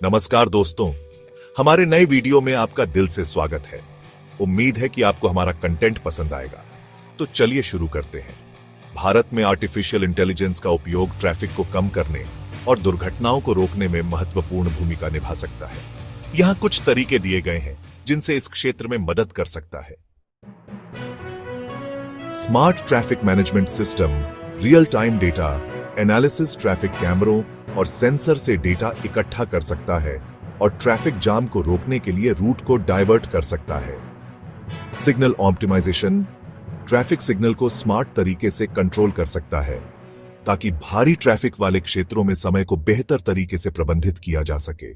नमस्कार दोस्तों, हमारे नए वीडियो में आपका दिल से स्वागत है। उम्मीद है कि आपको हमारा कंटेंट पसंद आएगा। तो चलिए शुरू करते हैं। भारत में आर्टिफिशियल इंटेलिजेंस का उपयोग ट्रैफिक को कम करने और दुर्घटनाओं को रोकने में महत्वपूर्ण भूमिका निभा सकता है। यहाँ कुछ तरीके दिए गए हैं जिनसे इस क्षेत्र में मदद कर सकता है। Smart traffic management system real time data analysis traffic कैमरों और सेंसर से डेटा इकट्ठा कर सकता है और ट्रैफिक जाम को रोकने के लिए रूट को डाइवर्ट कर सकता है। सिग्नल ऑप्टिमाइजेशन ट्रैफिक सिग्नल को स्मार्ट तरीके से कंट्रोल कर सकता है ताकि भारी ट्रैफिक वाले क्षेत्रों में समय को बेहतर तरीके से प्रबंधित किया जा सके।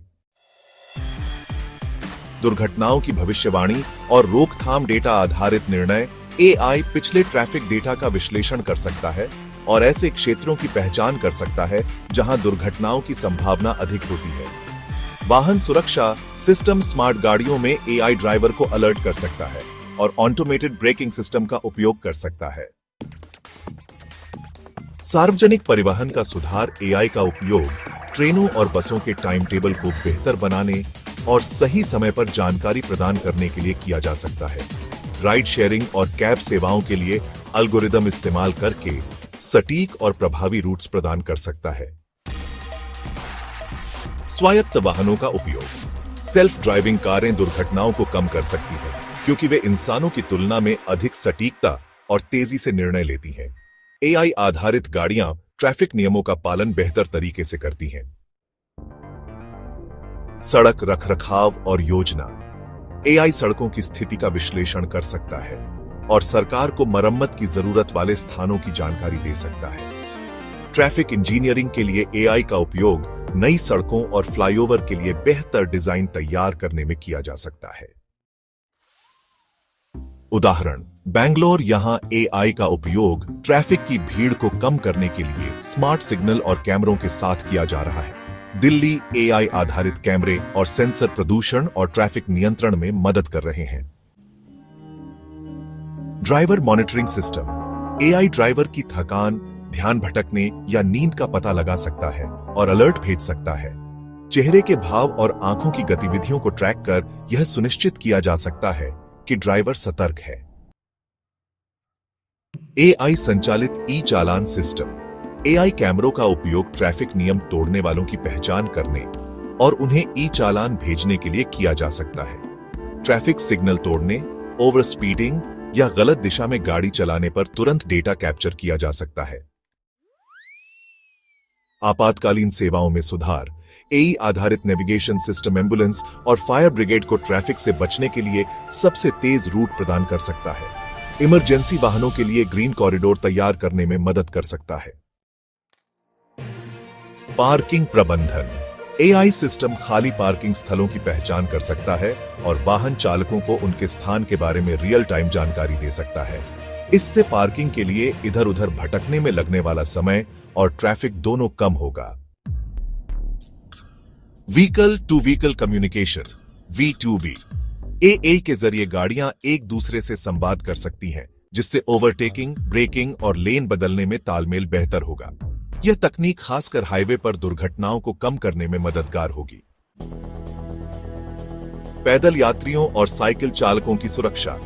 दुर्घटनाओं की भविष्यवाणी और रोकथाम डेटा आधारित निर्णय एआई पिछले ट्रैफिक डेटा का विश्लेषण कर सकता है और ऐसे क्षेत्रों की पहचान कर सकता है जहां दुर्घटनाओं की संभावना अधिक होती है। वाहन सुरक्षा सिस्टम स्मार्ट गाड़ियों में एआई ड्राइवर को अलर्ट कर सकता है और ऑटोमेटेड ब्रेकिंग सिस्टम का उपयोग कर सकता है। सार्वजनिक परिवहन का सुधार एआई का उपयोग ट्रेनों और बसों के टाइम टेबल को बेहतर बनाने और सही समय पर जानकारी प्रदान करने के लिए किया जा सकता है। राइड शेयरिंग और कैब सेवाओं के लिए एल्गोरिदम इस्तेमाल करके सटीक और प्रभावी रूट्स प्रदान कर सकता है। स्वायत्त वाहनों का उपयोग सेल्फ ड्राइविंग कारें दुर्घटनाओं को कम कर सकती हैं क्योंकि वे इंसानों की तुलना में अधिक सटीकता और तेजी से निर्णय लेती हैं। एआई आधारित गाड़ियां ट्रैफिक नियमों का पालन बेहतर तरीके से करती हैं। सड़क रखरखाव और योजना एआई सड़कों की स्थिति का विश्लेषण कर सकता है और सरकार को मरम्मत की जरूरत वाले स्थानों की जानकारी दे सकता है। ट्रैफिक इंजीनियरिंग के लिए एआई का उपयोग नई सड़कों और फ्लाईओवर के लिए बेहतर डिजाइन तैयार करने में किया जा सकता है। उदाहरण, बेंगलोर यहां एआई का उपयोग ट्रैफिक की भीड़ को कम करने के लिए स्मार्ट सिग्नल और कैमरों के साथ किया जा रहा है। दिल्ली एआई आधारित कैमरे और सेंसर प्रदूषण और ट्रैफिक नियंत्रण में मदद कर रहे हैं। Driver monitoring system AI driver की थकान, ध्यान भटकने या नींद का पता लगा सकता है और अलर्ट भेज सकता है। चेहरे के भाव और आंखों की गतिविधियों को ट्रैक कर यह सुनिश्चित किया जा सकता है कि ड्राइवर सतर्क है। एआई संचालित ई चालान सिस्टम एआई कैमरों का उपयोग ट्रैफिक नियम तोड़ने वालों की पहचान करने और उन्हें ई चालान भेजने के लिए किया जा सकता है। ट्रैफिक सिग्नल तोड़ने, ओवर स्पीडिंग या गलत दिशा में गाड़ी चलाने पर तुरंत डेटा कैप्चर किया जा सकता है। आपातकालीन सेवाओं में सुधार एआई आधारित नेविगेशन सिस्टम एम्बुलेंस और फायर ब्रिगेड को ट्रैफिक से बचने के लिए सबसे तेज रूट प्रदान कर सकता है। इमरजेंसी वाहनों के लिए ग्रीन कॉरिडोर तैयार करने में मदद कर सकता है। पार्किंग प्रबंधन एआई सिस्टम खाली पार्किंग स्थलों की पहचान कर सकता है और वाहन चालकों को उनके स्थान के बारे में रियल टाइम जानकारी दे सकता है। इससे पार्किंग के लिए इधर उधर भटकने में लगने वाला समय और ट्रैफिक दोनों कम होगा। Vehicle to vehicle communication V2V AI के जरिए गाड़ियां एक दूसरे से संवाद कर सकती हैं, जिससे ओवरटेकिंग, ब्रेकिंग और लेन बदलने में तालमेल बेहतर होगा। यह तकनीक खासकर हाईवे पर दुर्घटनाओं को कम करने में मददगार होगी। पैदल यात्रियों और साइकिल चालकों की सुरक्षा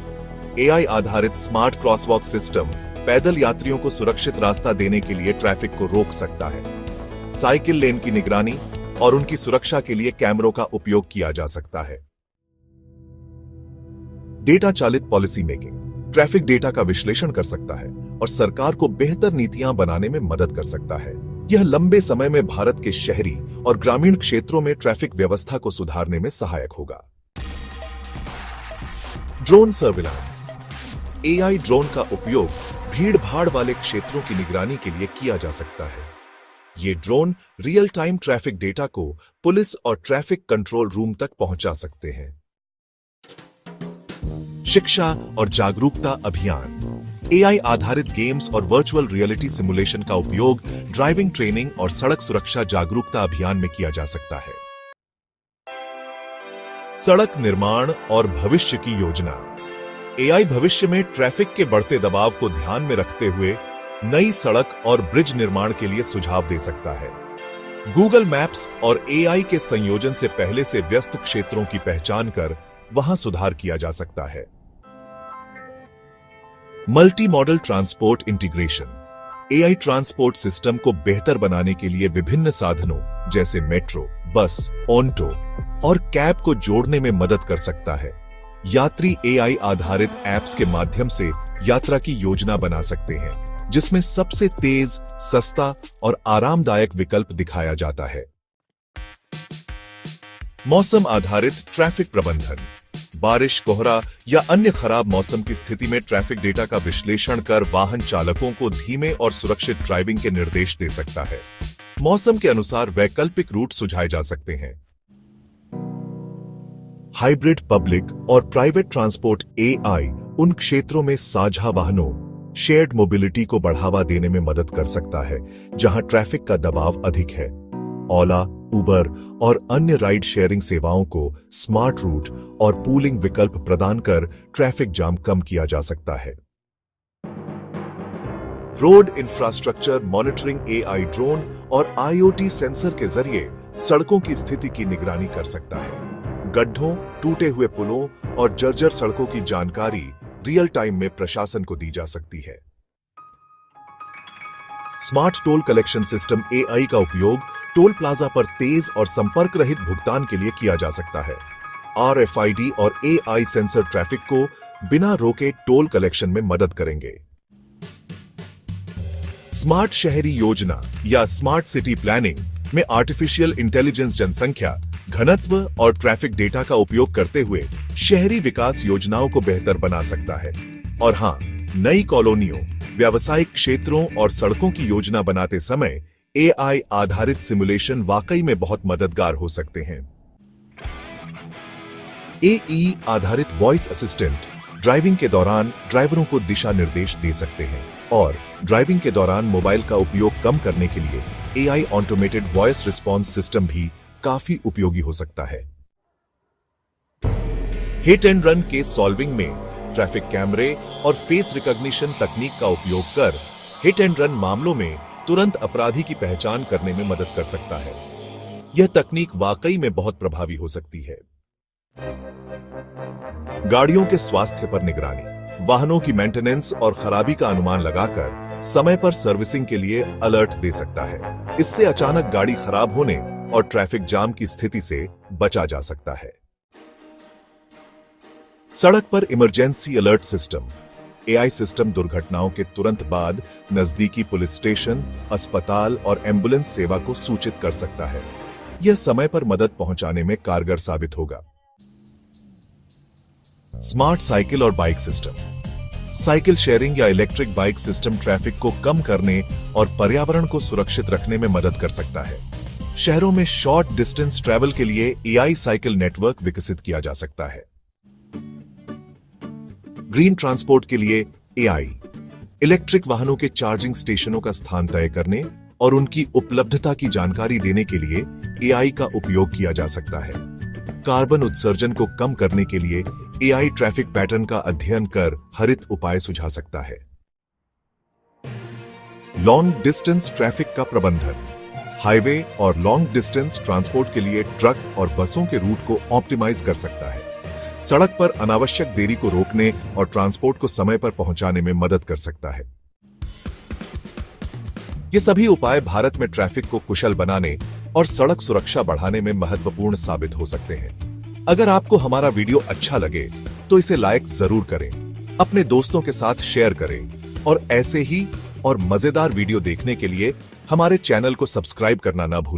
एआई आधारित स्मार्ट क्रॉसवॉक सिस्टम पैदल यात्रियों को सुरक्षित रास्ता देने के लिए ट्रैफिक को रोक सकता है। साइकिल लेन की निगरानी और उनकी सुरक्षा के लिए कैमरों का उपयोग किया जा सकता है। डेटा चालित पॉलिसी मेकिंग ट्रैफिक डेटा का विश्लेषण कर सकता है और सरकार को बेहतर नीतियां बनाने में मदद कर सकता है। यह लंबे समय में भारत के शहरी और ग्रामीण क्षेत्रों में ट्रैफिक व्यवस्था को सुधारने में सहायक होगा। ड्रोन सर्विलांस एआई ड्रोन का उपयोग भीड़ भाड़ वाले क्षेत्रों की निगरानी के लिए किया जा सकता है। ये drone real time traffic data को पुलिस और ट्रैफिक कंट्रोल रूम तक पहुंचा सकते हैं। शिक्षा और जागरूकता अभियान एआई आधारित गेम्स और वर्चुअल रियलिटी सिमुलेशन का उपयोग ड्राइविंग ट्रेनिंग और सड़क सुरक्षा जागरूकता अभियान में किया जा सकता है। सड़क निर्माण और भविष्य की योजना एआई भविष्य में ट्रैफिक के बढ़ते दबाव को ध्यान में रखते हुए नई सड़क और ब्रिज निर्माण के लिए सुझाव दे सकता है। गूगल मैप्स और एआई के संयोजन से पहले से व्यस्त क्षेत्रों की पहचान कर वहां सुधार किया जा सकता है। Multi modal transport integration AI transport system को बेहतर बनाने के लिए विभिन्न साधनों जैसे मेट्रो, बस, ऑन्टो और कैब को जोड़ने में मदद कर सकता है। यात्री एआई आधारित ऐप्स के माध्यम से यात्रा की योजना बना सकते हैं, जिसमें सबसे तेज, सस्ता और आरामदायक विकल्प दिखाया जाता है। मौसम आधारित ट्रैफिक प्रबंधन बारिश, कोहरा या अन्य खराब मौसम की स्थिति में ट्रैफिक डेटा का विश्लेषण कर वाहन चालकों को धीमे और सुरक्षित ड्राइविंग के निर्देश दे सकता है। मौसम के अनुसार वैकल्पिक रूट सुझाए जा सकते हैं। हाइब्रिड पब्लिक और प्राइवेट ट्रांसपोर्ट एआई उन क्षेत्रों में साझा वाहनों, शेयर्ड मोबिलिटी को बढ़ावा देने में मदद कर सकता है जहां ट्रैफिक का दबाव अधिक है। ओला, उबर और अन्य राइड शेयरिंग सेवाओं को स्मार्ट रूट और पूलिंग विकल्प प्रदान कर ट्रैफिक जाम कम किया जा सकता है। Road infrastructure monitoring AI drone और आईओटी सेंसर के जरिए सड़कों की स्थिति की निगरानी कर सकता है। गड्ढों, टूटे हुए पुलों और जर्जर सड़कों की जानकारी रियल टाइम में प्रशासन को दी जा सकती है। Smart toll collection system AI का उपयोग टोल प्लाजा पर तेज और संपर्क रहित भुगतान के लिए किया जा सकता है। आरएफआईडी और एआई सेंसर ट्रैफिक को बिना रोके टोल कलेक्शन में मदद करेंगे। स्मार्ट शहरी योजना या स्मार्ट सिटी प्लानिंग में आर्टिफिशियल इंटेलिजेंस जनसंख्या, घनत्व और ट्रैफिक डेटा का उपयोग करते हुए शहरी विकास योजनाओं को बेहतर बना सकता है। और हां, नई कॉलोनियों, व्यावसायिक क्षेत्रों और सड़कों की योजना बनाते समय एआई आधारित सिमुलेशन वाकई में बहुत मददगार हो सकते हैं। एई आधारित वॉइस असिस्टेंट ड्राइविंग के दौरान ड्राइवरों को दिशा निर्देश दे सकते हैं और ड्राइविंग के दौरान मोबाइल का उपयोग कम करने के लिए AI automated voice response system भी काफी उपयोगी हो सकता है। Hit and run case solving में ट्रैफिक कैमरे और फेस रिकॉग्निशन तकनीक का उपयोग कर हिट एंड रन मामलों में तुरंत अपराधी की पहचान करने में मदद कर सकता है। यह तकनीक वाकई में बहुत प्रभावी हो सकती है। गाड़ियों के स्वास्थ्य पर निगरानी वाहनों की मेंटेनेंस और खराबी का अनुमान लगाकर समय पर सर्विसिंग के लिए अलर्ट दे सकता है। इससे अचानक गाड़ी खराब होने और ट्रैफिक जाम की स्थिति से बचा जा सकता है। सड़क पर emergency alert system AI system दुर्घटनाओं के तुरंत बाद नजदीकी पुलिस स्टेशन, अस्पताल और एम्बुलेंस सेवा को सूचित कर सकता है। यह समय पर मदद पहुंचाने में कारगर साबित होगा। स्मार्ट साइकिल और बाइक सिस्टम साइकिल शेयरिंग या इलेक्ट्रिक बाइक सिस्टम ट्रैफिक को कम करने और पर्यावरण को सुरक्षित रखने में मदद कर सकता है। शहरों में शॉर्ट डिस्टेंस ट्रैवल के लिए एआई साइकिल नेटवर्क विकसित किया जा सकता है। ग्रीन ट्रांसपोर्ट के लिए एआई इलेक्ट्रिक वाहनों के चार्जिंग स्टेशनों का स्थान तय करने और उनकी उपलब्धता की जानकारी देने के लिए एआई का उपयोग किया जा सकता है। कार्बन उत्सर्जन को कम करने के लिए एआई ट्रैफिक पैटर्न का अध्ययन कर हरित उपाय सुझा सकता है। लॉन्ग डिस्टेंस ट्रैफिक का प्रबंधन हाईवे और लॉन्ग डिस्टेंस ट्रांसपोर्ट के लिए ट्रक और बसों के रूट को ऑप्टिमाइज कर सकता है। सड़क पर अनावश्यक देरी को रोकने और ट्रांसपोर्ट को समय पर पहुंचाने में मदद कर सकता है। ये सभी उपाय भारत में ट्रैफिक को कुशल बनाने और सड़क सुरक्षा बढ़ाने में महत्वपूर्ण साबित हो सकते हैं। अगर आपको हमारा वीडियो अच्छा लगे तो इसे लाइक जरूर करें, अपने दोस्तों के साथ शेयर करें और ऐसे ही और मजेदार वीडियो देखने के लिए हमारे चैनल को सब्सक्राइब करना ना भूलें।